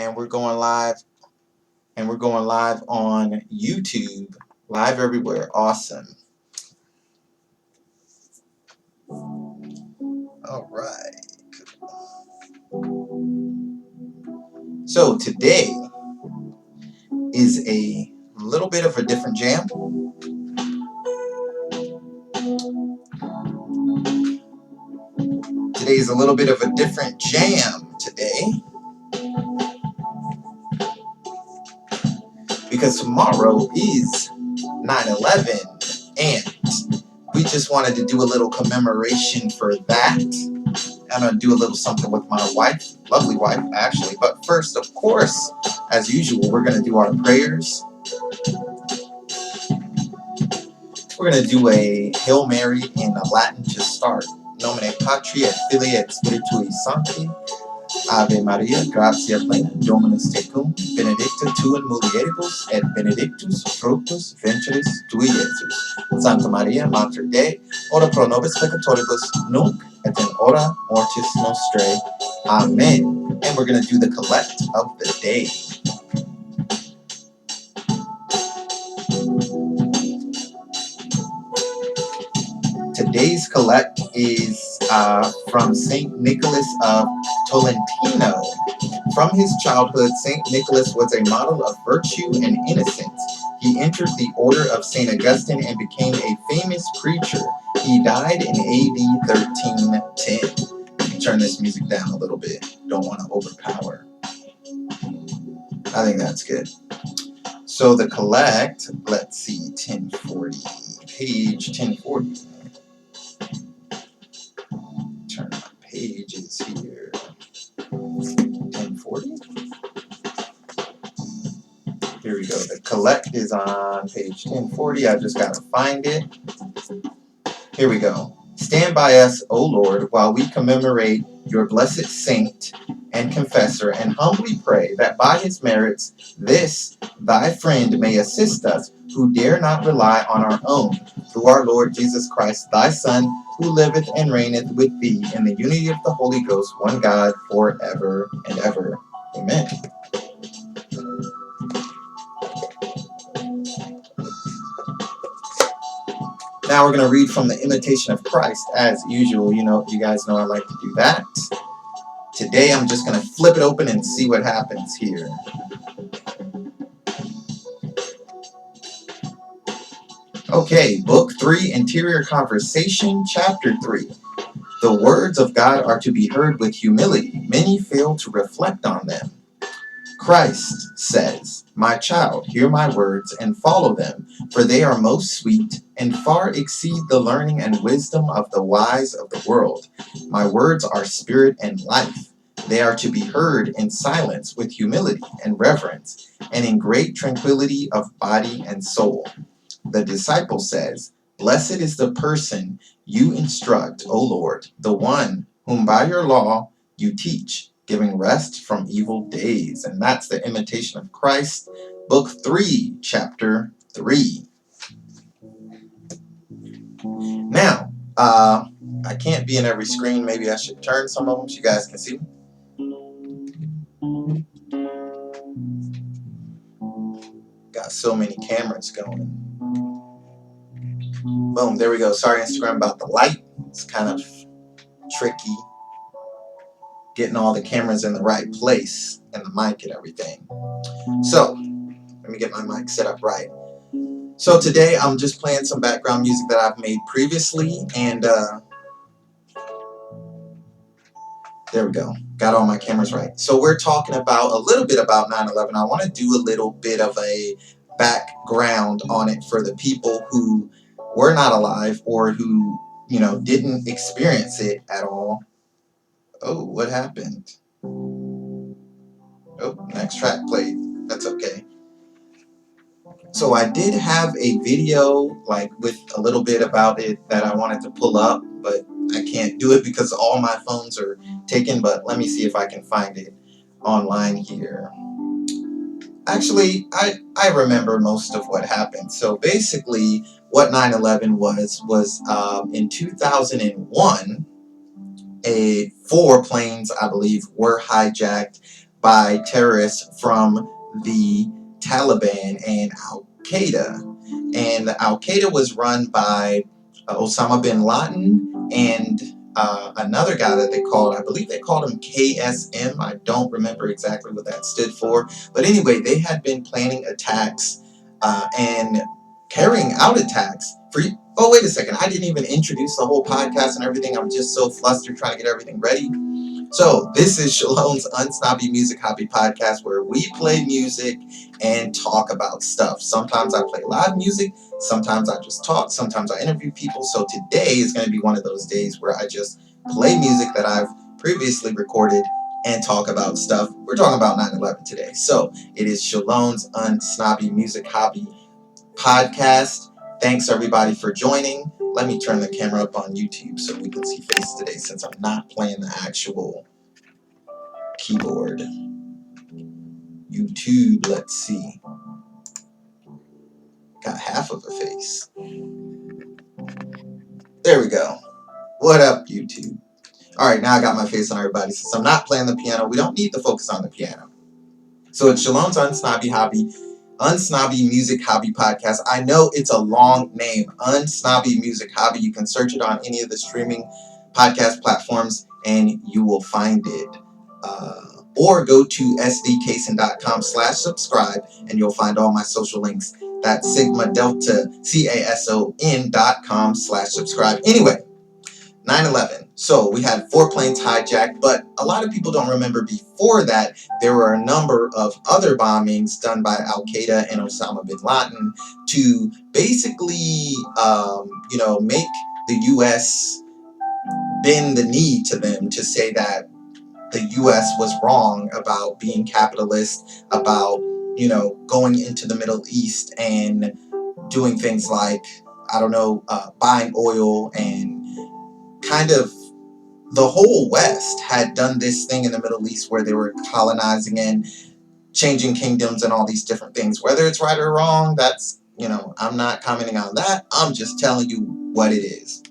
and we're going live, on YouTube, live everywhere. Awesome. All right. So today is a little bit of a different jam. Today's a little bit of a different jam today, because tomorrow is 9/11, and we just wanted to do a little commemoration for that. I'm going to do a little something with my wife, lovely wife, actually. But first, of course, as usual, we're going to do our prayers. We're going to do a Hail Mary in Latin to start. Nomine Patri et Filii et Spiritui Sancti. Ave Maria, gratia plena, Dominus tecum, benedicta tu in mulieribus, et benedictus fructus ventris tui, Iesus. Sancta Maria, Mater Dei, ora pro nobis peccatoribus, nunc et in hora mortis nostrae. Amen. And we're going to do the collect of the day. Today's collect is from St. Nicholas of Tolentino. From his childhood, St. Nicholas was a model of virtue and innocence. He entered the order of St. Augustine and became a famous preacher. He died in AD 1310. Turn this music down a little bit. Don't want to overpower. I think that's good. So the collect, let's see, 1040, page 1040. Turn my pages here. 1040. Here we go. The collect is on page 1040. I just got to find it. Here we go. Stand by us, O Lord, while we commemorate your blessed saint and confessor, and humbly pray that by his merits this thy friend may assist us, who dare not rely on our own, through our Lord Jesus Christ, thy Son, who liveth and reigneth with thee in the unity of the Holy Ghost, one God, forever and ever. Amen. Now we're going to read from the Imitation of Christ, as usual. You guys know I like to do that. Today I'm just going to flip it open and see what happens here. Okay, Book 3, Interior Conversation, Chapter 3. The words of God are to be heard with humility. Many fail to reflect on them. Christ says, "My child, hear my words and follow them, for they are most sweet and far exceed the learning and wisdom of the wise of the world. My words are spirit and life. They are to be heard in silence with humility and reverence, and in great tranquility of body and soul." The disciple says, "Blessed is the person you instruct, O Lord, the one whom by your law you teach, giving rest from evil days." And that's the Imitation of Christ, Book 3, Chapter 3. Now, I can't be in every screen. Maybe I should turn some of them so you guys can see. Got so many cameras going. Boom, there we go. Sorry, Instagram, about the light. It's kind of tricky getting all the cameras in the right place and the mic and everything. So, let me get my mic set up right. So today I'm just playing some background music that I've made previously, and there we go. Got all my cameras right. So we're talking about a little bit about 9/11. I want to do a little bit of a background on it for the people who were not alive or who, didn't experience it at all. Oh, what happened? Oh, next track played. That's okay. So I did have a video with a little bit about it that I wanted to pull up, but I can't do it because all my phones are taken. But let me see if I can find it online here. Actually, I remember most of what happened. So basically what 9/11 was in 2001, 4 planes, I believe, were hijacked by terrorists from the Taliban and Al-Qaeda. And Al-Qaeda was run by Osama bin Laden and another guy that I believe they called him KSM. I don't remember exactly what that stood for. But anyway, they had been planning attacks and carrying out attacks for... Oh, wait a second. I didn't even introduce the whole podcast and everything. I'm just so flustered trying to get everything ready. So, this is Shalom's Unsnobby Music Hobby Podcast, where we play music and talk about stuff. Sometimes I play live music, sometimes I just talk, sometimes I interview people. So today is going to be one of those days where I just play music that I've previously recorded and talk about stuff. We're talking about 9/11 today. So, it is Shalom's Unsnobby Music Hobby Podcast. Thanks everybody for joining. Let me turn the camera up on YouTube so we can see faces today, since I'm not playing the actual keyboard. YouTube, let's see. Got half of a face. There we go. What up, YouTube? Alright, now I got my face on everybody. Since I'm not playing the piano, we don't need to focus on the piano. So it's Shalom's Unsnobby Music Hobby Podcast. I know it's a long name, Unsnobby Music Hobby. You can search it on any of the streaming podcast platforms and you will find it. Or go to sdcason.com/subscribe and you'll find all my social links. That's Sigma Delta CASON.com/subscribe. Anyway, 9/11. So we had 4 planes hijacked, but a lot of people don't remember before that there were a number of other bombings done by Al-Qaeda and Osama bin Laden to basically, make the U.S. bend the knee to them to say that the U.S. was wrong about being capitalist, about, going into the Middle East and doing things like, buying oil, and kind of the whole West had done this thing in the Middle East where they were colonizing and changing kingdoms and all these different things. Whether it's right or wrong, that's, I'm not commenting on that. I'm just telling you what it is.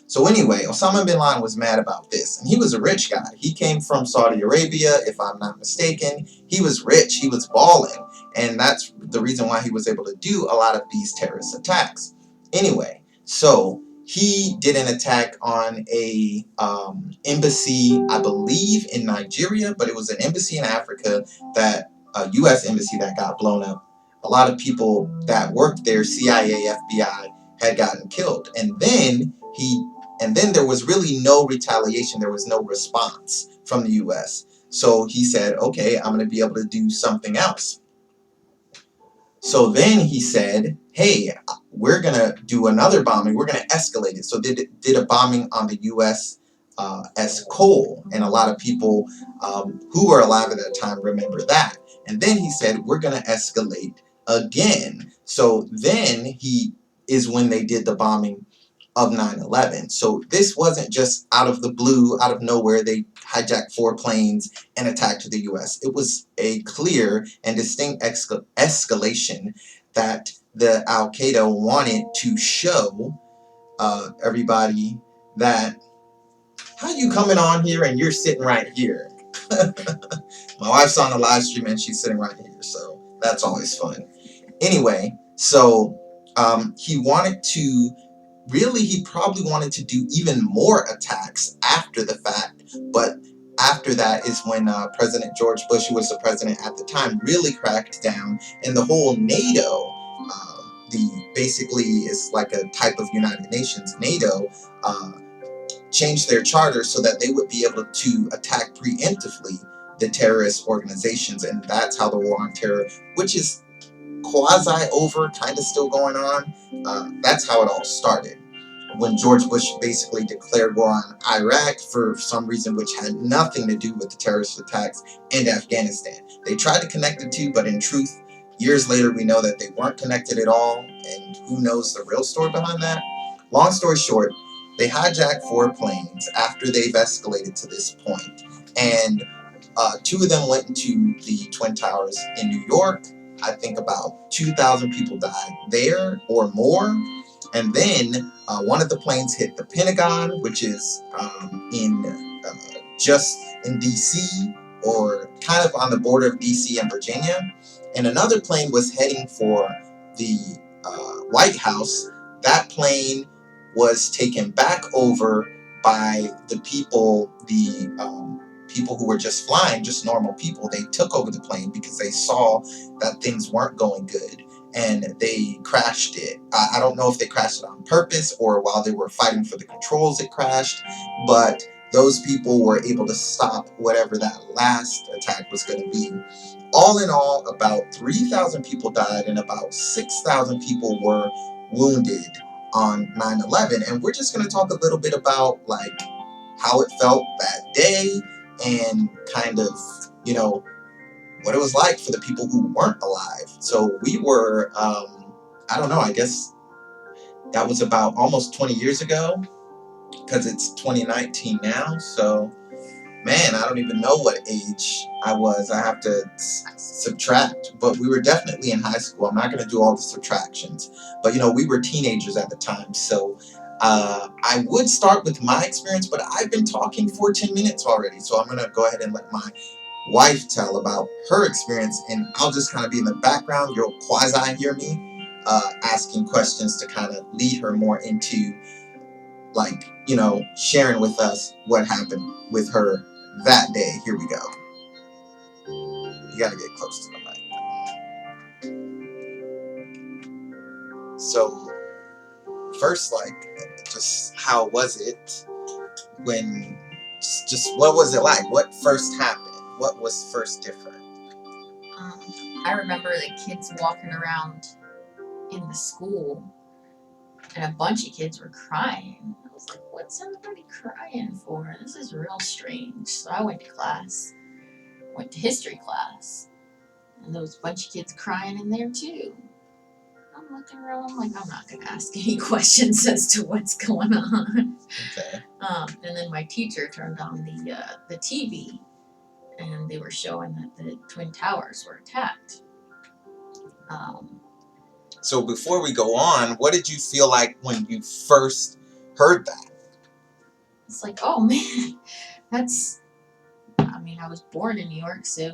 So anyway, Osama bin Laden was mad about this, and he was a rich guy. He came from Saudi Arabia, if I'm not mistaken. He was rich, he was balling, and that's the reason why he was able to do a lot of these terrorist attacks. Anyway, so he did an attack on a embassy, I believe, in Nigeria, but it was an embassy in Africa, a U.S. embassy that got blown up. A lot of people that worked there, CIA, FBI, had gotten killed, and then there was really no retaliation. There was no response from the U.S. So he said, okay, I'm going to be able to do something else. So then he said, hey, we're going to do another bombing. We're going to escalate it. So did a bombing on the U.S. As Cole. And a lot of people who were alive at that time remember that. And then he said, we're going to escalate again. So then is when they did the bombing of 9/11. So this wasn't just out of the blue, out of nowhere, they hijacked 4 planes and attacked the U.S. It was a clear and distinct escalation that the Al-Qaeda wanted to show everybody that, how you coming on here and you're sitting right here? My wife's on the live stream and she's sitting right here, so that's always fun. Anyway, so he probably wanted to do even more attacks after the fact, but after that is when President George Bush, who was the president at the time, really cracked down, and the whole NATO, basically is like a type of United Nations, NATO, changed their charter so that they would be able to attack preemptively the terrorist organizations, and that's how the war on terror, which is quasi over, kind of still going on, that's how it all started. When George Bush basically declared war on Iraq for some reason, which had nothing to do with the terrorist attacks, and Afghanistan. They tried to connect the two, but in truth, years later, we know that they weren't connected at all, and who knows the real story behind that. Long story short, they hijacked 4 planes after they've escalated to this point, and 2 of them went into the Twin Towers in New York. I think about 2,000 people died there or more. And then one of the planes hit the Pentagon, which is just in D.C., or kind of on the border of DC and Virginia. And another plane was heading for the White House. That plane was taken back over by the people, people who were just flying, just normal people. They took over the plane because they saw that things weren't going good, and they crashed it. I don't know if they crashed it on purpose or while they were fighting for the controls it crashed, but those people were able to stop whatever that last attack was going to be. All in all, about 3,000 people died and about 6,000 people were wounded on 9/11. And we're just going to talk a little bit about like how it felt that day and kind of, you know, what it was like for the people who weren't alive. So we were, I don't know, I guess that was about almost 20 years ago because it's 2019 now. So, man, I don't even know what age I was. I have to subtract, but we were definitely in high school. I'm not going to do all the subtractions, but you know, we were teenagers at the time. So I would start with my experience, but I've been talking for 10 minutes already. So I'm going to go ahead and let my wife tell about her experience, and I'll just kind of be in the background. You'll quasi hear me asking questions to kind of lead her more into, like, you know, sharing with us what happened with her that day. Here we go. You got to get close to the mic. So first, like, just how was it when, just what was it like? What first happened? What was first different? I remember the kids walking around in the school, and a bunch of kids were crying. I was like, what's everybody crying for? This is real strange. So I went to class, went to history class, and there was a bunch of kids crying in there too. I'm looking around, I'm like, I'm not going to ask any questions as to what's going on. Okay. And then my teacher turned on the TV, and they were showing that the Twin Towers were attacked. So before we go on, what did you feel like when you first heard that? It's like, oh man, that's. I mean, I was born in New York, so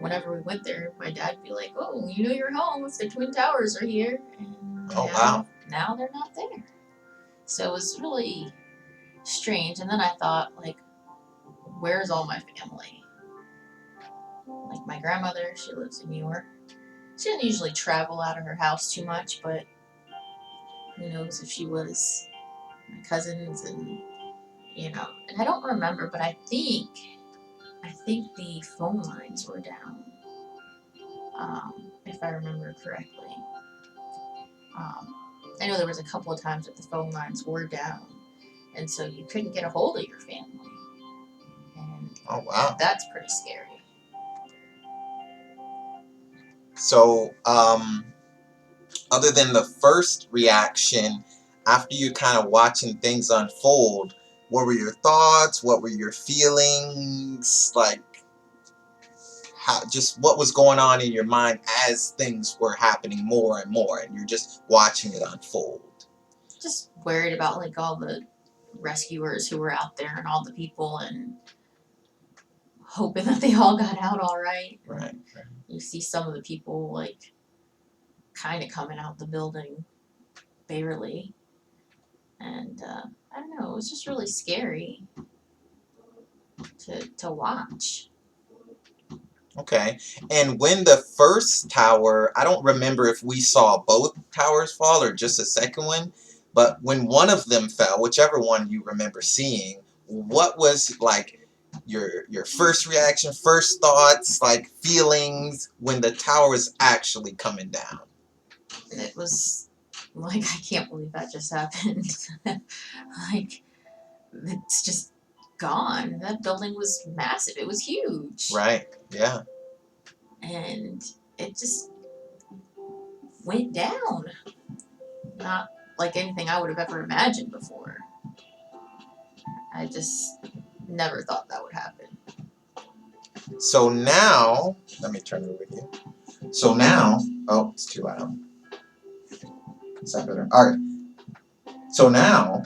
whenever we went there, my dad'd be like, "Oh, you know you're home if the Twin Towers are here." And Oh, wow. Now they're not there. So it was really strange. And then I thought, like, where's all my family? Like my grandmother, she lives in New York. She didn't usually travel out of her house too much, but who knows if she was. My cousins and and I don't remember, but I think the phone lines were down, if I remember correctly. Um, I know there was a couple of times that the phone lines were down, and so you couldn't get a hold of your family. And oh, wow. That's pretty scary. So, other than the first reaction, after you kind of watching things unfold, what were your thoughts? What were your feelings? Like, how, just what was going on in your mind as things were happening more and more, and you're just watching it unfold? Just worried about like all the rescuers who were out there and all the people, and hoping that they all got out all right. Right. You see some of the people like kind of coming out the building barely, and I don't know. It was just really scary to watch. Okay. And when the first tower, I don't remember if we saw both towers fall or just the second one, but when one of them fell, whichever one you remember seeing, what was like your first reaction, first thoughts, like feelings when the tower was actually coming down? It was like, I can't believe that just happened. Like, it's just gone. That building was massive. It was huge. Right. Yeah. And it just went down. Not like anything I would have ever imagined before. I just never thought that would happen. So now, let me turn it over here. So now, oh, it's too loud. Is that better? All right. So now,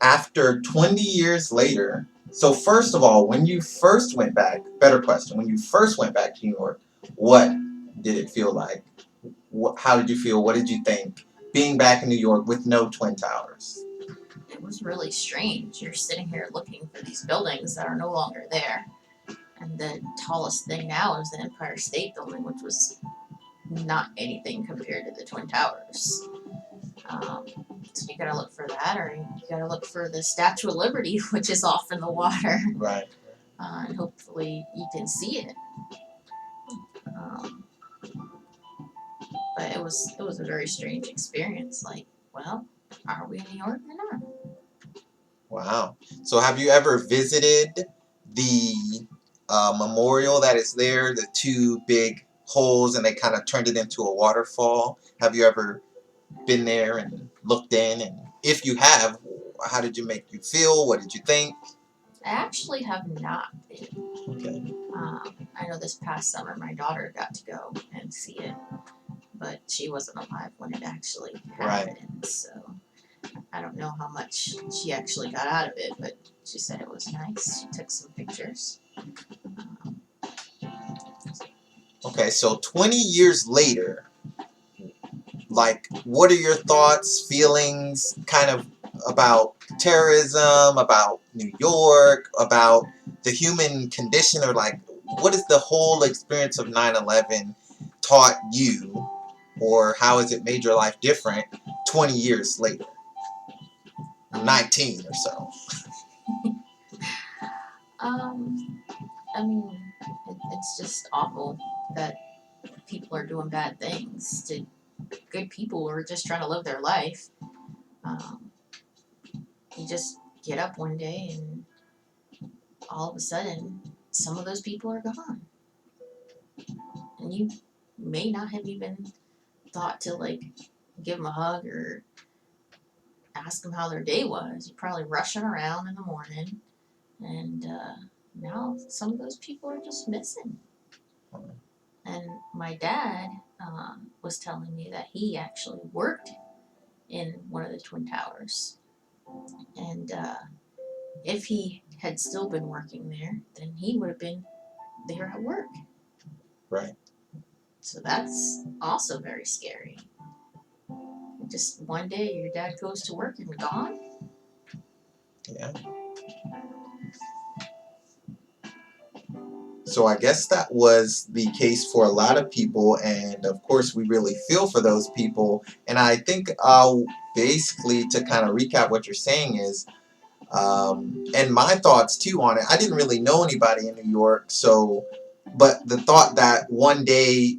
after 20 years later, So first of all, when you first went back, better question, when you first went back to New York, what did it feel like? How did you feel? What did you think being back in New York with no Twin Towers? It was really strange. You're sitting here looking for these buildings that are no longer there. And the tallest thing now is the Empire State Building, which was not anything compared to the Twin Towers. Um, so you gotta look for that, or you gotta look for the Statue of Liberty, which is off in the water, Right. and hopefully you can see it. Um, but it was a very strange experience. Like, well, are we in New York or not? Wow. So have you ever visited the memorial that is there, the two big holes, and they kind of turned it into a waterfall? Have you ever been there and looked in? And if you have, how did you make you feel? What did you think? I actually have not been. Okay. I know this past summer my daughter got to go and see it, but she wasn't alive when it actually happened. So I don't know how much she actually got out of it, but she said it was nice. She took some pictures. Okay, so 20 years later, like, what are your thoughts, feelings, kind of about terrorism, about New York, about the human condition, or like, what is the whole experience of 9/11 taught you, or how has it made your life different 20 years later? 19 or so. I mean, it's just awful that people are doing bad things to good people who are just trying to live their life. You just get up one day and all of a sudden some of those people are gone. And you may not have even thought to like give them a hug or ask them how their day was. You're probably rushing around in the morning, and now some of those people are just missing. And my dad was telling me that he actually worked in one of the Twin Towers. And if he had still been working there, then he would have been there at work. Right. So that's also very scary. Just one day your dad goes to work and gone. Yeah. So I guess that was the case for a lot of people, and of course we really feel for those people. And I think basically to kind of recap what you're saying is, and my thoughts too on it, I didn't really know anybody in New York, so, but the thought that one day,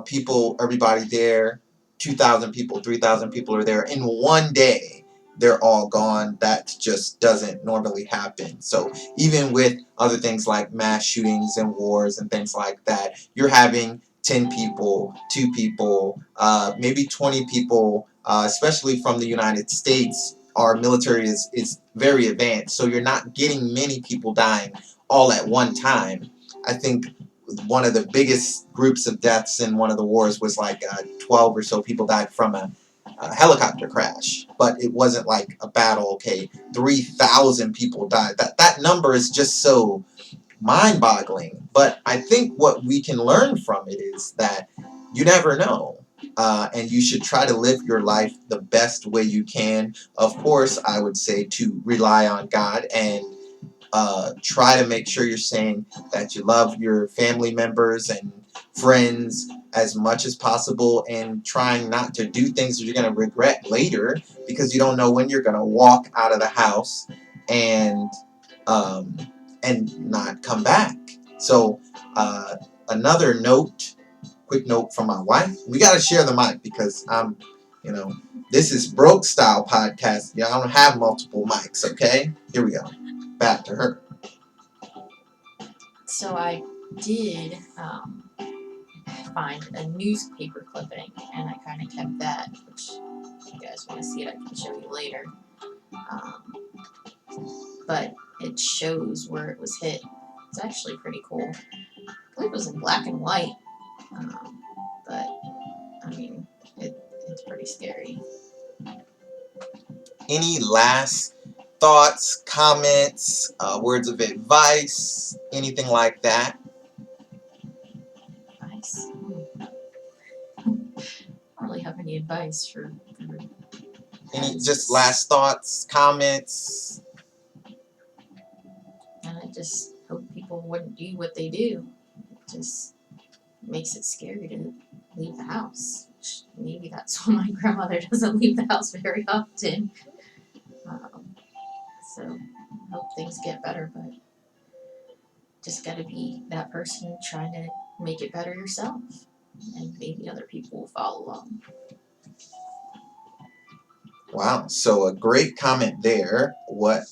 people, everybody there, 2,000 people, 3,000 people are there in one day, they're all gone. That just doesn't normally happen. So even with other things like mass shootings and wars and things like that, you're having 10 people, 2 people, maybe 20 people, especially from the United States. Our military is very advanced, so you're not getting many people dying all at one time. I think one of the biggest groups of deaths in one of the wars was like 12 or so people died from a helicopter crash, but it wasn't like a battle. Okay, 3,000 people died. That number is just so mind-boggling. But I think what we can learn from it is that you never know. And you should try to live your life the best way you can. Of course, I would say to rely on God and try to make sure you're saying that you love your family members and friends as much as possible, and trying not to do things that you're going to regret later, because you don't know when you're going to walk out of the house and not come back. So another note, quick note from my wife, we got to share the mic because this is Broke Style Podcast. I don't have multiple mics, okay? Here we go. Back to her. So I did find a newspaper clipping, and I kind of kept that, which if you guys want to see it, I can show you later. But it shows where it was hit. It's actually pretty cool. I believe it was in black and white, but I mean, it's pretty scary. Any last thoughts, comments, words of advice, anything like that? Advice. I don't really have any advice for Any just last thoughts, comments? and I just hope people wouldn't do what they do. It just makes it scary to leave the house. Maybe that's why my grandmother doesn't leave the house very often. So I hope things get better, but just got to be that person trying to make it better yourself, and maybe other people will follow along. Wow, so a great comment there. What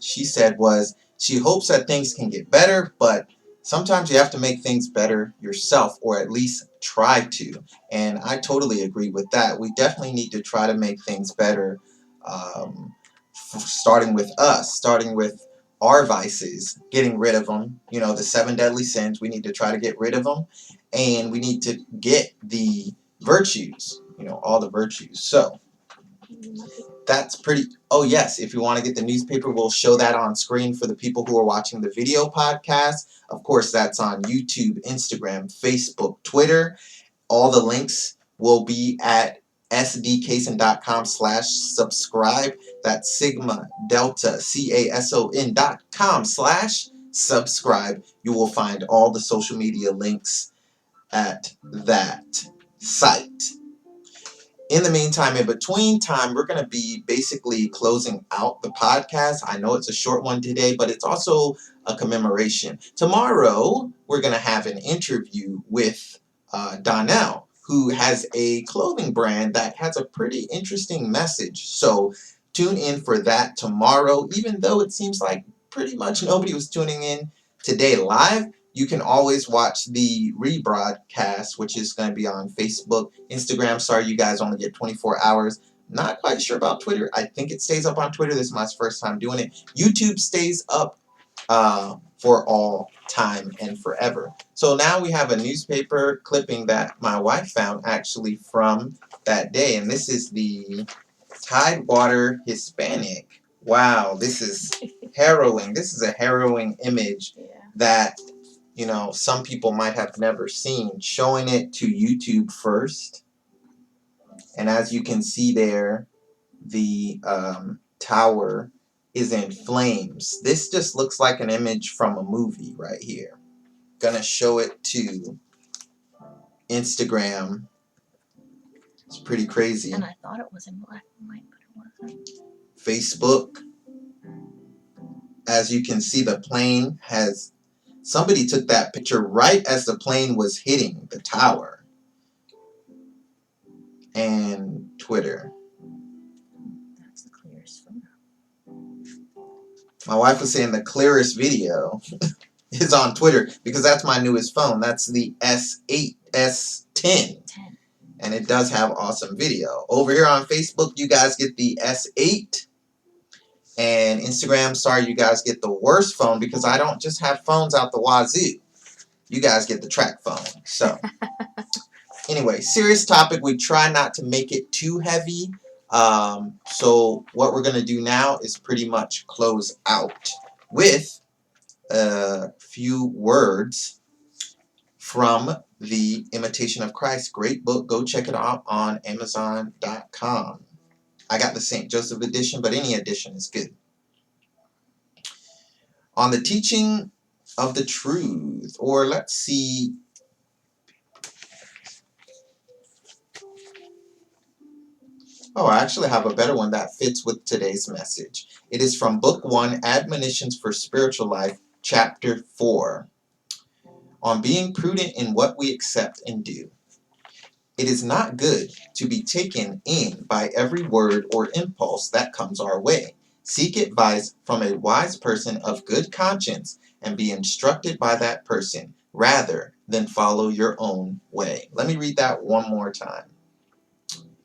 she said was she hopes that things can get better, but sometimes you have to make things better yourself, or at least try to. And I totally agree with that. We definitely need to try to make things better, starting with us, starting with our vices, getting rid of them. You know, the 7 deadly sins, we need to try to get rid of them. And we need to get the virtues, you know, all the virtues. So, that's pretty. Oh yes, if you want to get the newspaper, we'll show that on screen for the people who are watching the video podcast. Of course, that's on YouTube, Instagram, Facebook, Twitter. All the links will be at sdcason.com/subscribe. That's Sigma Delta CASON.com/subscribe. You will find all the social media links at that site. In the meantime, in between time, we're going to be basically closing out the podcast. I know it's a short one today, but it's also a commemoration. Tomorrow, we're going to have an interview with Donnell, who has a clothing brand that has a pretty interesting message. So tune in for that tomorrow, even though it seems like pretty much nobody was tuning in today live. You can always watch the rebroadcast, which is going to be on Facebook, Instagram. Sorry, you guys only get 24 hours. Not quite sure about Twitter. I think it stays up on Twitter. This is my first time doing it. YouTube stays up for all time and forever. So now we have a newspaper clipping that my wife found actually from that day. And this is the Tidewater Hispanic. Wow, this is harrowing. This is a harrowing image that, you know, some people might have never seen. Showing it to YouTube first. And as you can see there, the tower is in flames. This just looks like an image from a movie right here. Gonna show it to Instagram. It's pretty crazy. And I thought it was in black and white, but it wasn't. Facebook. As you can see, the plane has... Somebody took that picture right as the plane was hitting the tower. And Twitter. That's the clearest photo. My wife was saying the clearest video is on Twitter because that's my newest phone. That's the S8, S10. And it does have awesome video. Over here on Facebook, you guys get the S8. And Instagram, sorry, you guys get the worst phone because I don't just have phones out the wazoo. You guys get the track phone. So, anyway, serious topic. We try not to make it too heavy. So what we're going to do now is pretty much close out with a few words from The Imitation of Christ. Great book. Go check it out on Amazon.com. I got the St. Joseph edition, but any edition is good. On the teaching of the truth, or let's see. Oh, I actually have a better one that fits with today's message. It is from Book 1, Admonitions for Spiritual Life, Chapter 4, on being prudent in what we accept and do. It is not good to be taken in by every word or impulse that comes our way. Seek advice from a wise person of good conscience and be instructed by that person rather than follow your own way. Let me read that one more time.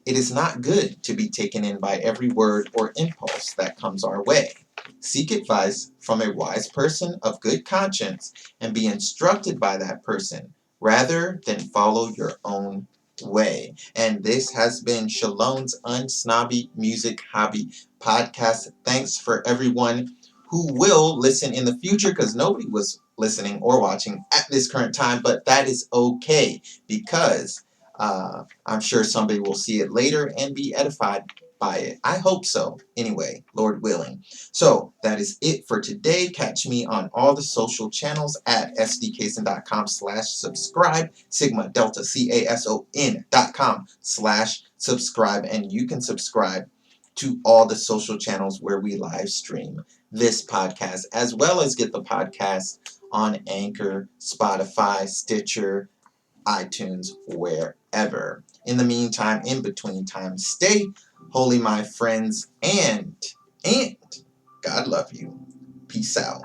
It is not good to be taken in by every word or impulse that comes our way. Seek advice from a wise person of good conscience and be instructed by that person rather than follow your own way. And this has been Shalom's Unsnobby Music Hobby Podcast. Thanks for everyone who will listen in the future, because nobody was listening or watching at this current time, but that is okay, because I'm sure somebody will see it later and be edified by it. I hope so. Anyway, Lord willing. So that is it for today. Catch me on all the social channels at sdcason.com/subscribe, Sigma Delta CASON.com/subscribe, and you can subscribe to all the social channels where we live stream this podcast, as well as get the podcast on Anchor, Spotify, Stitcher, iTunes, wherever. In the meantime, in between time, stay holy, my friends, and God love you. Peace out.